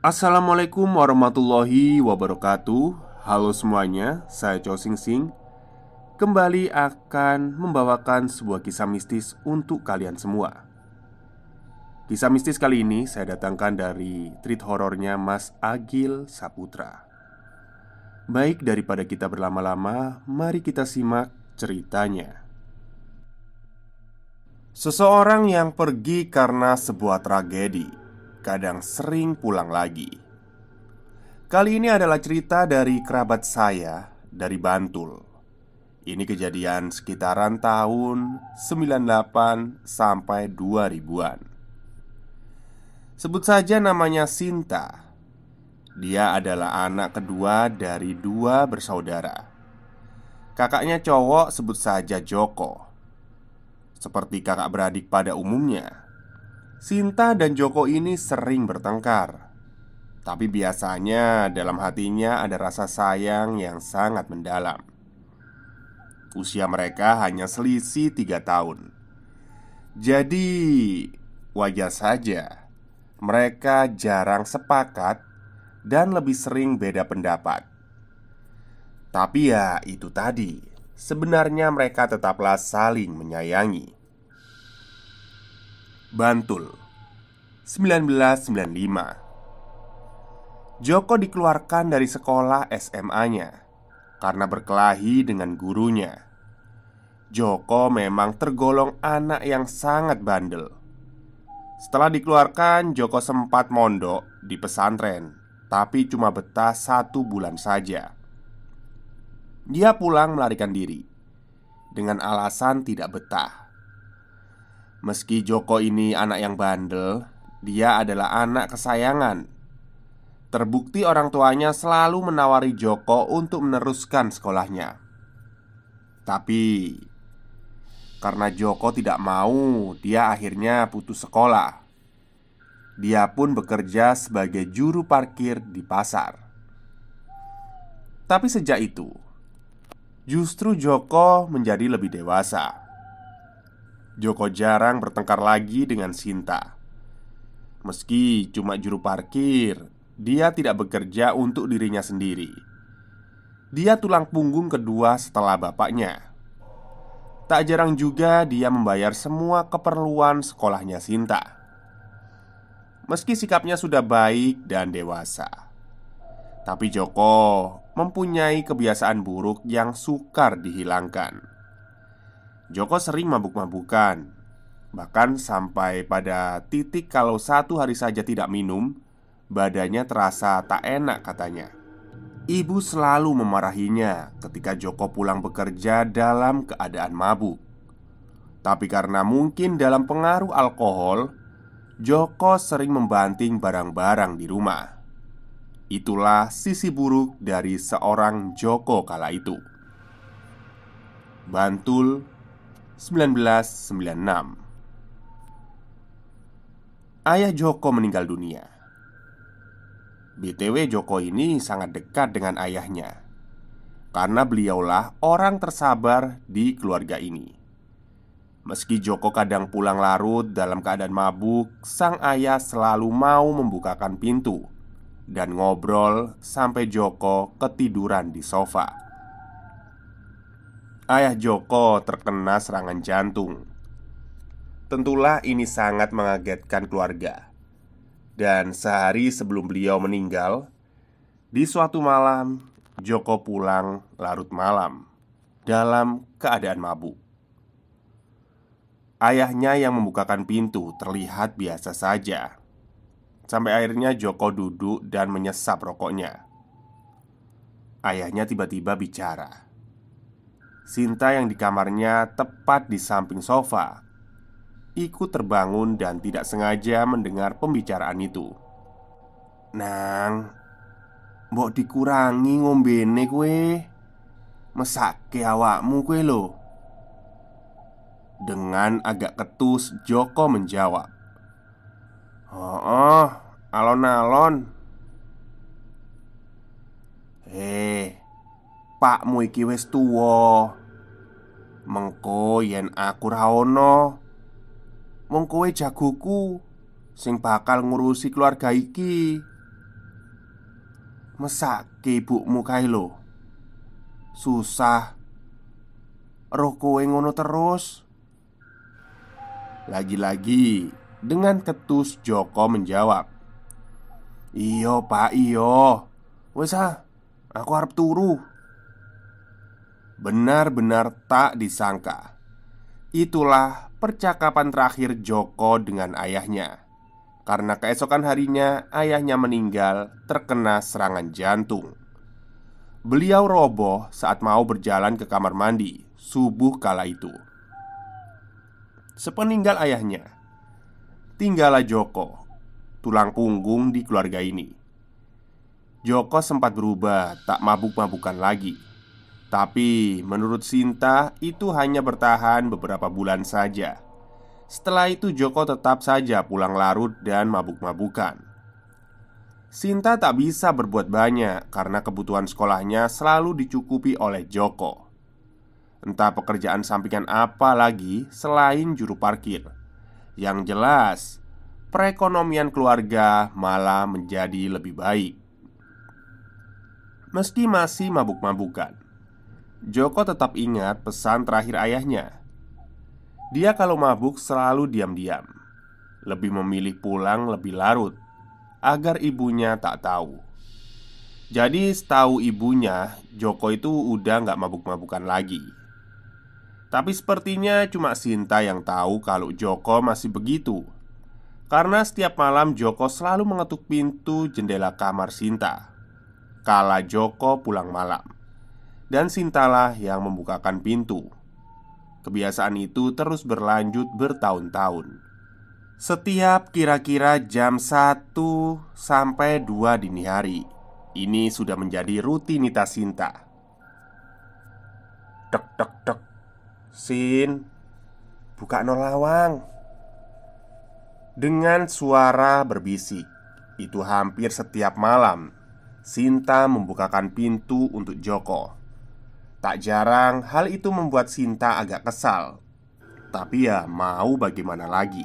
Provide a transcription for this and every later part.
Assalamualaikum warahmatullahi wabarakatuh. Halo semuanya, saya Chow Sing Sing. Kembali akan membawakan sebuah kisah mistis untuk kalian semua. Kisah mistis kali ini saya datangkan dari treat horornya Mas Agil Saputra. Baik, daripada kita berlama-lama, mari kita simak ceritanya. Seseorang yang pergi karena sebuah tragedi kadang sering pulang lagi. Kali ini adalah cerita dari kerabat saya dari Bantul. Ini kejadian sekitaran tahun 98 sampai 2000-an. Sebut saja namanya Sinta. Dia adalah anak kedua dari dua bersaudara. Kakaknya cowok sebut saja Joko. Seperti kakak beradik pada umumnya, Sinta dan Joko ini sering bertengkar. Tapi biasanya dalam hatinya ada rasa sayang yang sangat mendalam. Usia mereka hanya selisih 3 tahun. Jadi wajar saja mereka jarang sepakat dan lebih sering beda pendapat. Tapi ya itu tadi, sebenarnya mereka tetaplah saling menyayangi. Bantul, 1995. Joko dikeluarkan dari sekolah SMA-nya karena berkelahi dengan gurunya. Joko memang tergolong anak yang sangat bandel. Setelah dikeluarkan, Joko sempat mondok di pesantren, tapi cuma betah 1 bulan saja. Dia pulang melarikan diri dengan alasan tidak betah. Meski Joko ini anak yang bandel, dia adalah anak kesayangan. Terbukti orang tuanya selalu menawari Joko untuk meneruskan sekolahnya. Tapi karena Joko tidak mau, dia akhirnya putus sekolah. Dia pun bekerja sebagai juru parkir di pasar. Tapi sejak itu, justru Joko menjadi lebih dewasa. Joko jarang bertengkar lagi dengan Sinta. Meski cuma juru parkir, dia tidak bekerja untuk dirinya sendiri. Dia tulang punggung kedua setelah bapaknya. Tak jarang juga dia membayar semua keperluan sekolahnya Sinta. Meski sikapnya sudah baik dan dewasa, tapi Joko mempunyai kebiasaan buruk yang sukar dihilangkan. Joko sering mabuk-mabukan. Bahkan sampai pada titik kalau 1 hari saja tidak minum, badannya terasa tak enak katanya. Ibu selalu memarahinya ketika Joko pulang bekerja dalam keadaan mabuk. Tapi karena mungkin dalam pengaruh alkohol, Joko sering membanting barang-barang di rumah. Itulah sisi buruk dari seorang Joko kala itu. Bantul, 1996. Ayah Joko meninggal dunia. BTW Joko ini sangat dekat dengan ayahnya karena beliaulah orang tersabar di keluarga ini. Meski Joko kadang pulang larut dalam keadaan mabuk, sang ayah selalu mau membukakan pintu dan ngobrol sampai Joko ketiduran di sofa. Ayah Joko terkena serangan jantung. Tentulah ini sangat mengagetkan keluarga. Dan sehari sebelum beliau meninggal, di suatu malam, Joko pulang larut malam dalam keadaan mabuk. Ayahnya yang membukakan pintu terlihat biasa saja. Sampai akhirnya Joko duduk dan menyesap rokoknya. Ayahnya tiba-tiba bicara. Sinta yang di kamarnya tepat di samping sofa ikut terbangun dan tidak sengaja mendengar pembicaraan itu. "Nang, mbok dikurangi ngombene kue. Mesake awakmu kue lo." Dengan agak ketus Joko menjawab, "Oh, alon-alon." Pakmu iki wis tuwa. Mengko yen aku ra ono, mung kowe jagoku sing bakal ngurusi keluarga iki. Mesake ibumu kae lho. Susah roh kowe ngono terus. Lagi-lagi dengan ketus Joko menjawab, "Iyo pak, iyo. Wes aku arep turu." Benar-benar tak disangka, itulah percakapan terakhir Joko dengan ayahnya. Karena keesokan harinya ayahnya meninggal terkena serangan jantung. Beliau roboh saat mau berjalan ke kamar mandi subuh kala itu. Sepeninggal ayahnya, tinggallah Joko, tulang punggung di keluarga ini. Joko sempat berubah, tak mabuk-mabukan lagi. Tapi menurut Sinta itu hanya bertahan beberapa bulan saja. Setelah itu Joko tetap saja pulang larut dan mabuk-mabukan. Sinta tak bisa berbuat banyak karena kebutuhan sekolahnya selalu dicukupi oleh Joko. Entah pekerjaan sampingan apa lagi selain juru parkir. Yang jelas, perekonomian keluarga malah menjadi lebih baik. Meski masih mabuk-mabukan, Joko tetap ingat pesan terakhir ayahnya. Dia kalau mabuk selalu diam-diam, lebih memilih pulang lebih larut agar ibunya tak tahu. Jadi setahu ibunya, Joko itu udah gak mabuk-mabukan lagi. Tapi sepertinya cuma Sinta yang tahu kalau Joko masih begitu. Karena setiap malam Joko selalu mengetuk pintu jendela kamar Sinta kala Joko pulang malam. Dan Sintalah yang membukakan pintu. Kebiasaan itu terus berlanjut bertahun-tahun. Setiap kira-kira jam 1 sampai 2 dini hari, ini sudah menjadi rutinitas Sinta. Dek dek dek, Sin, buka no lawang. Dengan suara berbisik, itu hampir setiap malam Sinta membukakan pintu untuk Joko. Tak jarang hal itu membuat Sinta agak kesal. Tapi ya mau bagaimana lagi.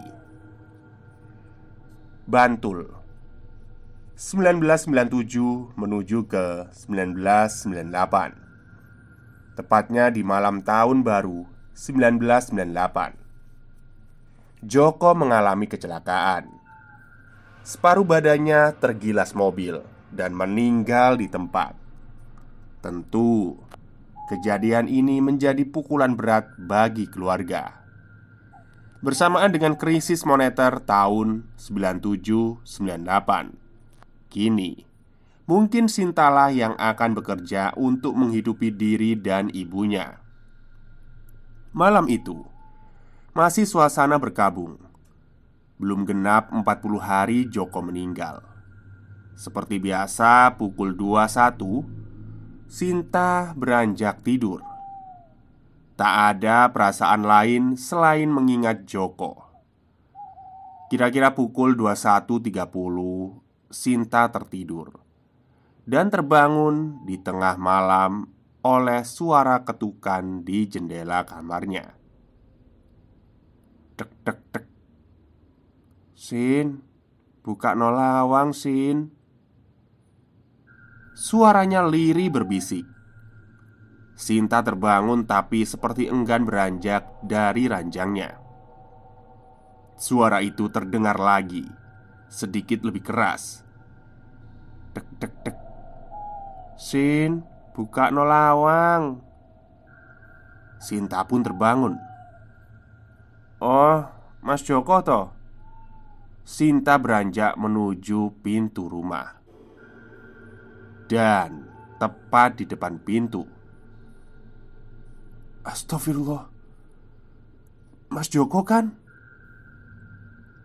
Bantul 1997 menuju ke 1998. Tepatnya di malam tahun baru 1998, Joko mengalami kecelakaan. Separuh badannya tergilas mobil dan meninggal di tempat. Tentu kejadian ini menjadi pukulan berat bagi keluarga. Bersamaan dengan krisis moneter tahun 97-98, kini mungkin Sintalah yang akan bekerja untuk menghidupi diri dan ibunya. Malam itu masih suasana berkabung. Belum genap 40 hari Joko meninggal. Seperti biasa pukul 21, Sinta beranjak tidur. Tak ada perasaan lain selain mengingat Joko. Kira-kira pukul 21.30, Sinta tertidur dan terbangun di tengah malam oleh suara ketukan di jendela kamarnya. Dek dek dek. Sin, buka no lawang, Sin. Suaranya lirih berbisik. Sinta terbangun tapi seperti enggan beranjak dari ranjangnya. Suara itu terdengar lagi, sedikit lebih keras. Dek dek dek. Sin, buka no lawang. Sinta pun terbangun. Oh, Mas Joko toh? Sinta beranjak menuju pintu rumah. Dan tepat di depan pintu, astagfirullah, Mas Joko kan?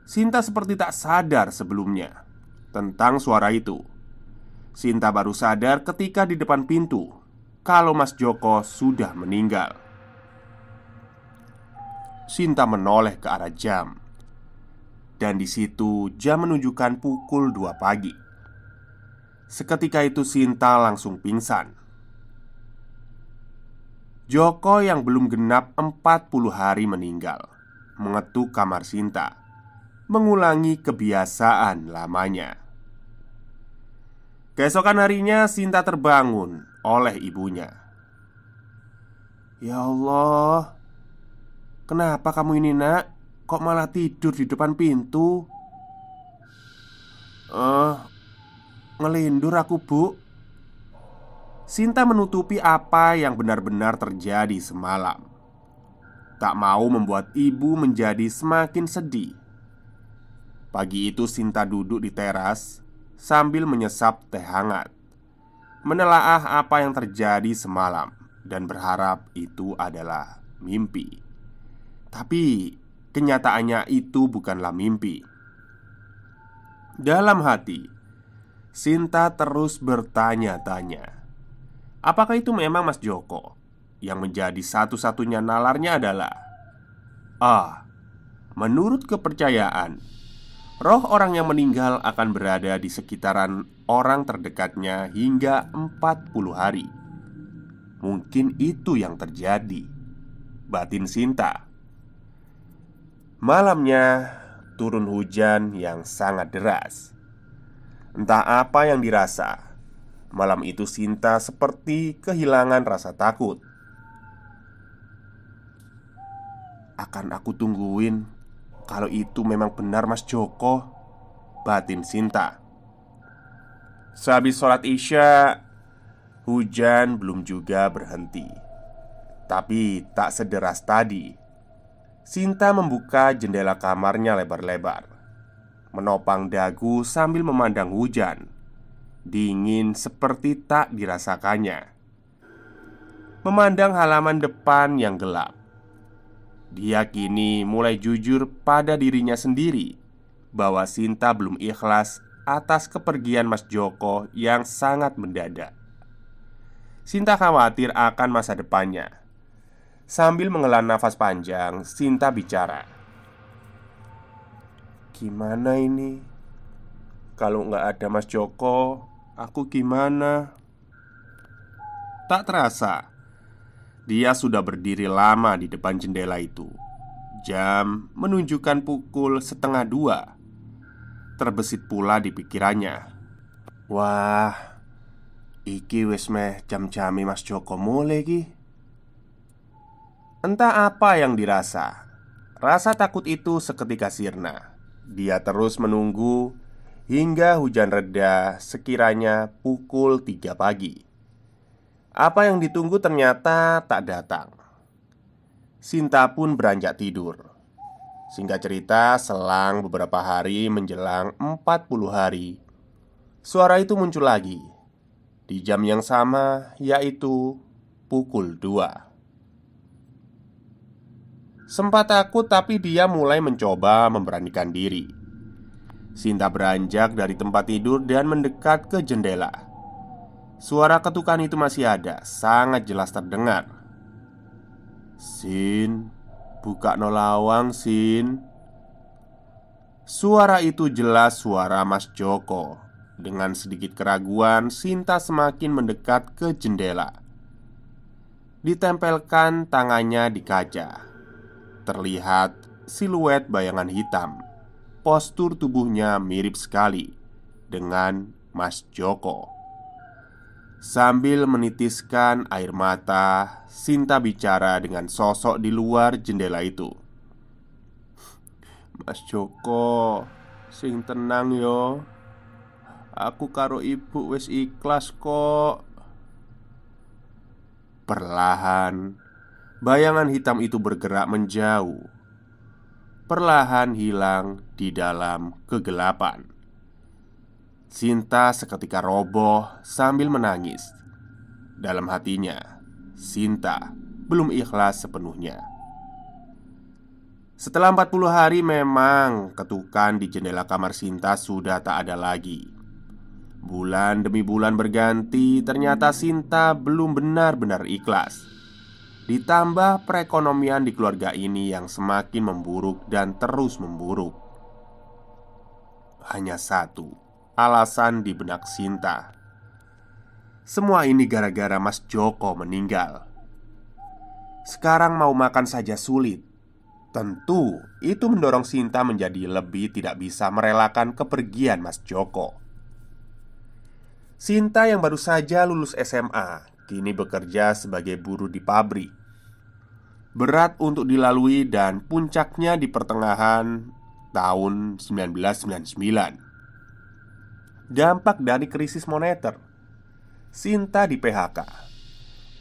Sinta seperti tak sadar sebelumnya tentang suara itu. Sinta baru sadar ketika di depan pintu kalau Mas Joko sudah meninggal. Sinta menoleh ke arah jam, dan di situ jam menunjukkan pukul 2 pagi. Seketika itu Sinta langsung pingsan. Joko yang belum genap 40 hari meninggal mengetuk kamar Sinta, mengulangi kebiasaan lamanya. Keesokan harinya Sinta terbangun oleh ibunya. "Ya Allah, kenapa kamu ini nak? Kok malah tidur di depan pintu?" "Eh, ngelindur aku bu." Sinta menutupi apa yang benar-benar terjadi semalam. Tak mau membuat ibu menjadi semakin sedih. Pagi itu Sinta duduk di teras sambil menyesap teh hangat, menelaah apa yang terjadi semalam dan berharap itu adalah mimpi. Tapi kenyataannya itu bukanlah mimpi. Dalam hati, Sinta terus bertanya-tanya, apakah itu memang Mas Joko? Yang menjadi satu-satunya nalarnya adalah, menurut kepercayaan, roh orang yang meninggal akan berada di sekitaran orang terdekatnya hingga 40 hari. Mungkin itu yang terjadi, batin Sinta. Malamnya turun hujan yang sangat deras. Entah apa yang dirasa, malam itu Sinta seperti kehilangan rasa takut. Akan aku tungguin kalau itu memang benar Mas Joko, batin Sinta. Sehabis sholat Isya, hujan belum juga berhenti. Tapi tak sederas tadi. Sinta membuka jendela kamarnya lebar-lebar, menopang dagu sambil memandang hujan. Dingin seperti tak dirasakannya. Memandang halaman depan yang gelap, dia kini mulai jujur pada dirinya sendiri bahwa Sinta belum ikhlas atas kepergian Mas Joko yang sangat mendadak. Sinta khawatir akan masa depannya. Sambil menghela nafas panjang, Sinta bicara, "Gimana ini? Kalau nggak ada Mas Joko, aku gimana?" Tak terasa, dia sudah berdiri lama di depan jendela itu. Jam menunjukkan pukul 1:30. Terbesit pula di pikirannya, "Wah, iki wis meh jam-jame Mas Joko mulai ki." Entah apa yang dirasa, rasa takut itu seketika sirna. Dia terus menunggu hingga hujan reda sekiranya pukul 3 pagi. Apa yang ditunggu ternyata tak datang. Sinta pun beranjak tidur. Singkat cerita, selang beberapa hari menjelang 40 hari, suara itu muncul lagi di jam yang sama, yaitu pukul 2. Sempat takut tapi dia mulai mencoba memberanikan diri. Sinta beranjak dari tempat tidur dan mendekat ke jendela. Suara ketukan itu masih ada, sangat jelas terdengar. "Sin, buka no lawang, Sin." Suara itu jelas suara Mas Joko. Dengan sedikit keraguan, Sinta semakin mendekat ke jendela. Ditempelkan tangannya di kaca. Terlihat siluet bayangan hitam. Postur tubuhnya mirip sekali dengan Mas Joko. Sambil menitiskan air mata, Sinta bicara dengan sosok di luar jendela itu. "Mas Joko, sing tenang yo. Aku karo ibu wis ikhlas kok." Perlahan, bayangan hitam itu bergerak menjauh. Perlahan hilang di dalam kegelapan. Sinta seketika roboh sambil menangis. Dalam hatinya, Sinta belum ikhlas sepenuhnya. Setelah 40 hari memang ketukan di jendela kamar Sinta sudah tak ada lagi. Bulan demi bulan berganti, ternyata Sinta belum benar-benar ikhlas. Ditambah perekonomian di keluarga ini yang semakin memburuk dan terus memburuk. Hanya satu alasan di benak Sinta. Semua ini gara-gara Mas Joko meninggal. Sekarang mau makan saja sulit. Tentu itu mendorong Sinta menjadi lebih tidak bisa merelakan kepergian Mas Joko. Sinta yang baru saja lulus SMA kini bekerja sebagai buruh di pabrik. Berat untuk dilalui dan puncaknya di pertengahan tahun 1999. Dampak dari krisis moneter, Sinta di PHK.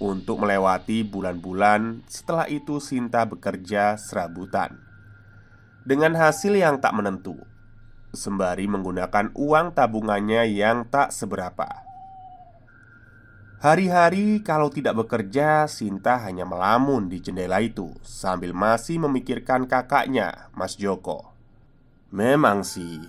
Untuk melewati bulan-bulan setelah itu Sinta bekerja serabutan dengan hasil yang tak menentu, sembari menggunakan uang tabungannya yang tak seberapa. Hari-hari kalau tidak bekerja, Sinta hanya melamun di jendela itu sambil masih memikirkan kakaknya, Mas Joko. Memang sih,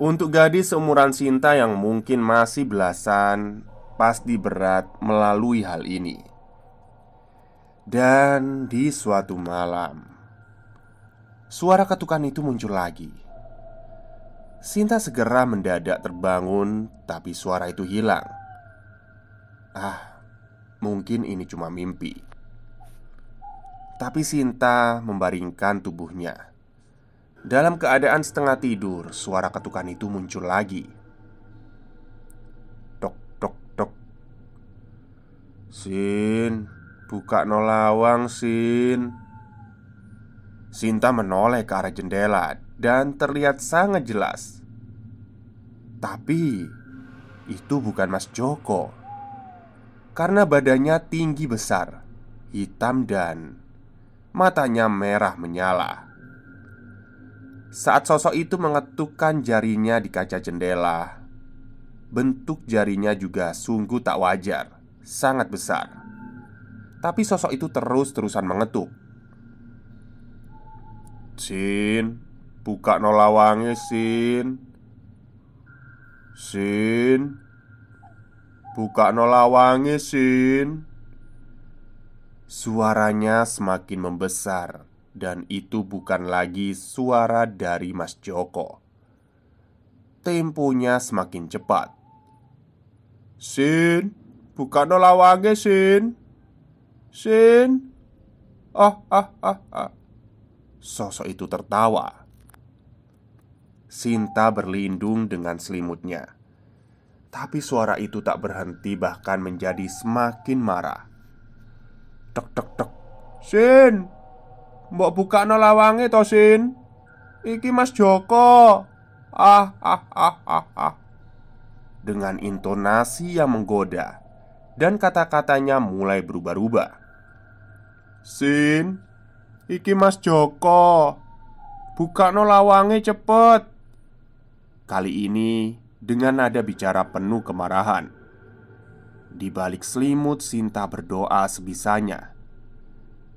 untuk gadis seumuran Sinta yang mungkin masih belasan, pasti berat melalui hal ini. Dan di suatu malam, suara ketukan itu muncul lagi. Sinta segera mendadak terbangun, tapi suara itu hilang. Mungkin ini cuma mimpi. Tapi Sinta membaringkan tubuhnya. Dalam keadaan setengah tidur, suara ketukan itu muncul lagi. Tok, tok, tok. Sin, buka no lawang, Sin. Sinta menoleh ke arah jendela dan terlihat sangat jelas. Tapi itu bukan Mas Joko. Karena badannya tinggi besar, hitam dan matanya merah menyala. Saat sosok itu mengetukkan jarinya di kaca jendela, bentuk jarinya juga sungguh tak wajar, sangat besar. Tapi sosok itu terus-terusan mengetuk. Sin, buka no lawange, Sin. Sin, buka no lawange, Sin. Suaranya semakin membesar. Dan itu bukan lagi suara dari Mas Joko. Temponya semakin cepat. Sin, buka no lawange, Sin. Sin. Sosok itu tertawa. Sinta berlindung dengan selimutnya. Tapi suara itu tak berhenti, bahkan menjadi semakin marah. Tek tek tek. Sin, mbok buka no lawange to, Sin. Iki Mas Joko. Dengan intonasi yang menggoda, dan kata-katanya mulai berubah-ubah. Sin, iki Mas Joko. Buka no lawange cepet. Kali ini dengan nada bicara penuh kemarahan. Di balik selimut, Sinta berdoa sebisanya.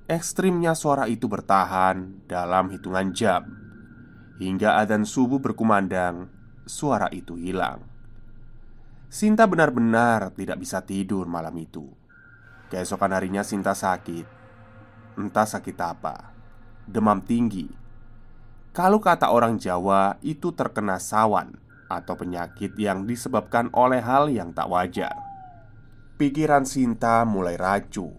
Ekstrimnya suara itu bertahan dalam hitungan jam. Hingga adzan subuh berkumandang, suara itu hilang. Sinta benar-benar tidak bisa tidur malam itu. Keesokan harinya Sinta sakit. Entah sakit apa. Demam tinggi. Kalau kata orang Jawa, itu terkena sawan atau penyakit yang disebabkan oleh hal yang tak wajar. Pikiran Sinta mulai rancu.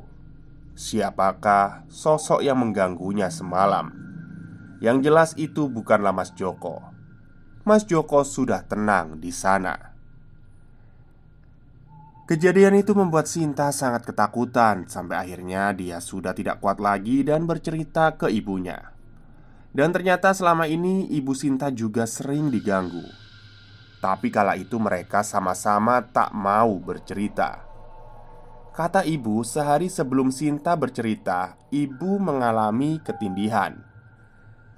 Siapakah sosok yang mengganggunya semalam? Yang jelas itu bukanlah Mas Joko. Mas Joko sudah tenang di sana. Kejadian itu membuat Sinta sangat ketakutan. Sampai akhirnya dia sudah tidak kuat lagi dan bercerita ke ibunya. Dan ternyata selama ini ibu Sinta juga sering diganggu. Tapi kala itu mereka sama-sama tak mau bercerita. Kata ibu, sehari sebelum Sinta bercerita, ibu mengalami ketindihan.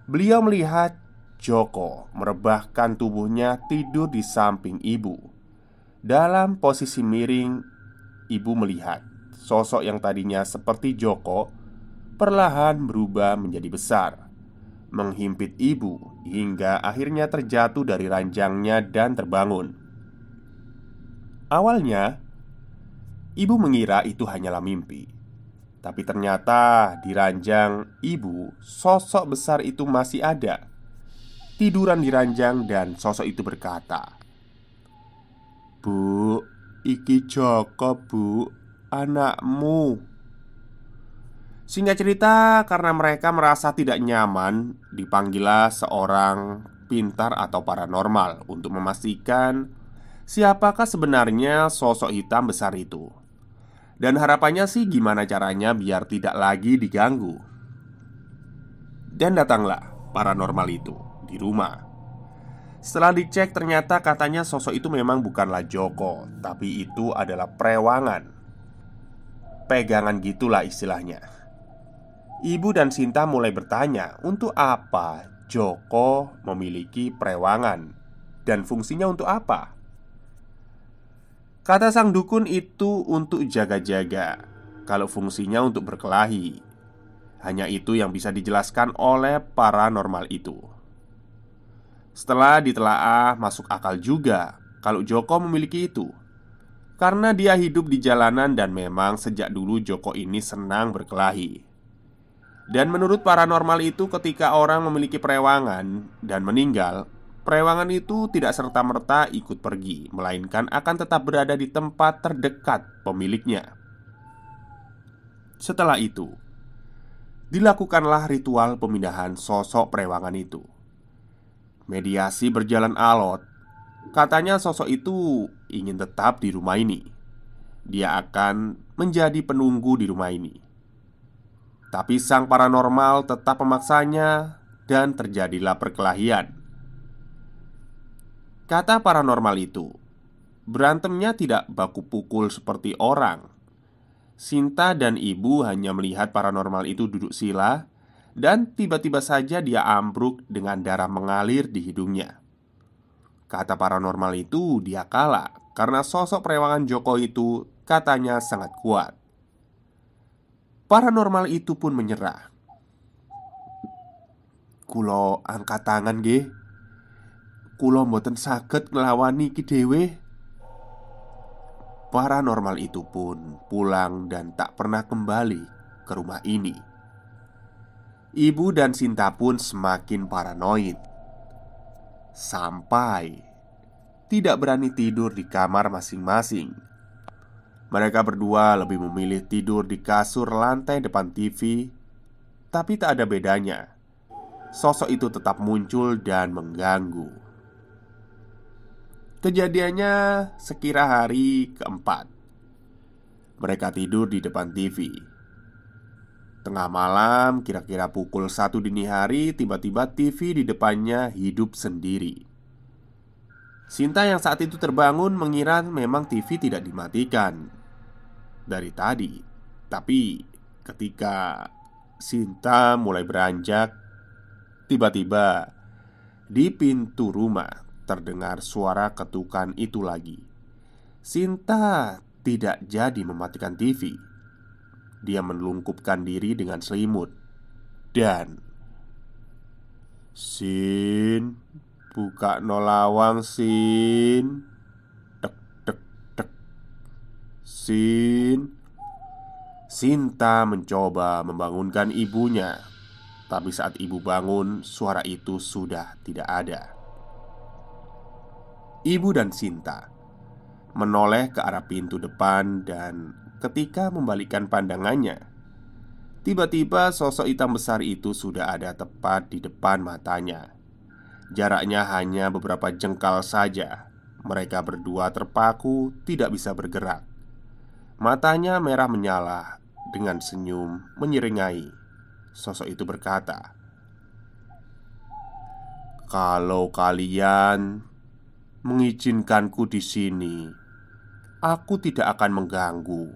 Beliau melihat Joko merebahkan tubuhnya tidur di samping ibu. Dalam posisi miring, ibu melihat sosok yang tadinya seperti Joko perlahan berubah menjadi besar, menghimpit ibu hingga akhirnya terjatuh dari ranjangnya dan terbangun. Awalnya ibu mengira itu hanyalah mimpi. Tapi ternyata di ranjang ibu, sosok besar itu masih ada, tiduran di ranjang, dan sosok itu berkata, "Bu, iki Joko, Bu, anakmu." Singkat cerita, karena mereka merasa tidak nyaman, dipanggillah seorang pintar atau paranormal untuk memastikan siapakah sebenarnya sosok hitam besar itu. Dan harapannya sih gimana caranya biar tidak lagi diganggu. Dan datanglah paranormal itu di rumah. Setelah dicek ternyata katanya sosok itu memang bukanlah Joko, tapi itu adalah perewangan. Pegangan gitulah istilahnya. Ibu dan Sinta mulai bertanya, untuk apa Joko memiliki perewangan dan fungsinya untuk apa? Kata sang dukun itu untuk jaga-jaga, kalau fungsinya untuk berkelahi. Hanya itu yang bisa dijelaskan oleh paranormal itu. Setelah ditelaah, masuk akal juga kalau Joko memiliki itu, karena dia hidup di jalanan dan memang sejak dulu Joko ini senang berkelahi. Dan menurut paranormal itu, ketika orang memiliki perewangan dan meninggal, perewangan itu tidak serta-merta ikut pergi, melainkan akan tetap berada di tempat terdekat pemiliknya. Setelah itu, dilakukanlah ritual pemindahan sosok perewangan itu. Mediasi berjalan alot. Katanya sosok itu ingin tetap di rumah ini. Dia akan menjadi penunggu di rumah ini. Tapi sang paranormal tetap memaksanya dan terjadilah perkelahian. Kata paranormal itu, berantemnya tidak baku pukul seperti orang. Sinta dan ibu hanya melihat paranormal itu duduk sila, dan tiba-tiba saja dia ambruk dengan darah mengalir di hidungnya. Kata paranormal itu dia kalah karena sosok perewangan Joko itu katanya sangat kuat. Paranormal itu pun menyerah. "Kulo angkat tangan nggih. Kulo mboten saged nglawani iki dhewe." Paranormal itu pun pulang dan tak pernah kembali ke rumah ini. Ibu dan Sinta pun semakin paranoid, sampai tidak berani tidur di kamar masing-masing. Mereka berdua lebih memilih tidur di kasur lantai depan TV. Tapi tak ada bedanya, sosok itu tetap muncul dan mengganggu. Kejadiannya sekira hari keempat. Mereka tidur di depan TV. Tengah malam, kira-kira pukul 1 dini hari, tiba-tiba TV di depannya hidup sendiri. Sinta yang saat itu terbangun mengira memang TV tidak dimatikan dari tadi. Tapi ketika Sinta mulai beranjak, tiba-tiba di pintu rumah terdengar suara ketukan itu lagi. Sinta tidak jadi mematikan TV. Dia menelungkupkan diri dengan selimut dan, "Sin, buka no lawang, Sin." Tek tek tek. "Sin." Sinta mencoba membangunkan ibunya. Tapi saat ibu bangun, suara itu sudah tidak ada. Ibu dan Sinta menoleh ke arah pintu depan dan ketika membalikkan pandangannya, tiba-tiba sosok hitam besar itu sudah ada tepat di depan matanya. Jaraknya hanya beberapa jengkal saja. Mereka berdua terpaku, tidak bisa bergerak. Matanya merah menyala. Dengan senyum menyeringai, sosok itu berkata, "Kalau kalian mengizinkanku di sini, aku tidak akan mengganggu.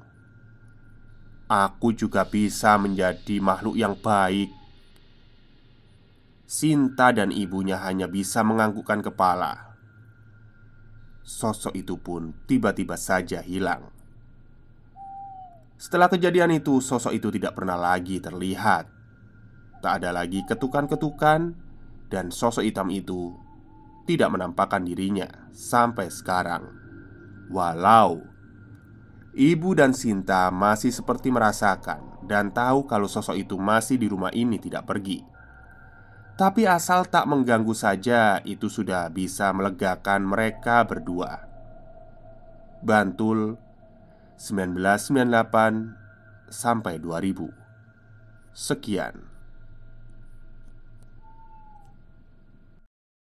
Aku juga bisa menjadi makhluk yang baik." Sinta dan ibunya hanya bisa menganggukkan kepala. Sosok itu pun tiba-tiba saja hilang. Setelah kejadian itu, sosok itu tidak pernah lagi terlihat. Tak ada lagi ketukan-ketukan, dan sosok hitam itu tidak menampakkan dirinya sampai sekarang. Walau ibu dan Sinta masih seperti merasakan dan tahu kalau sosok itu masih di rumah ini tidak pergi. Tapi asal tak mengganggu saja, itu sudah bisa melegakan mereka berdua. Bantul, 1998 sampai 2000. Sekian.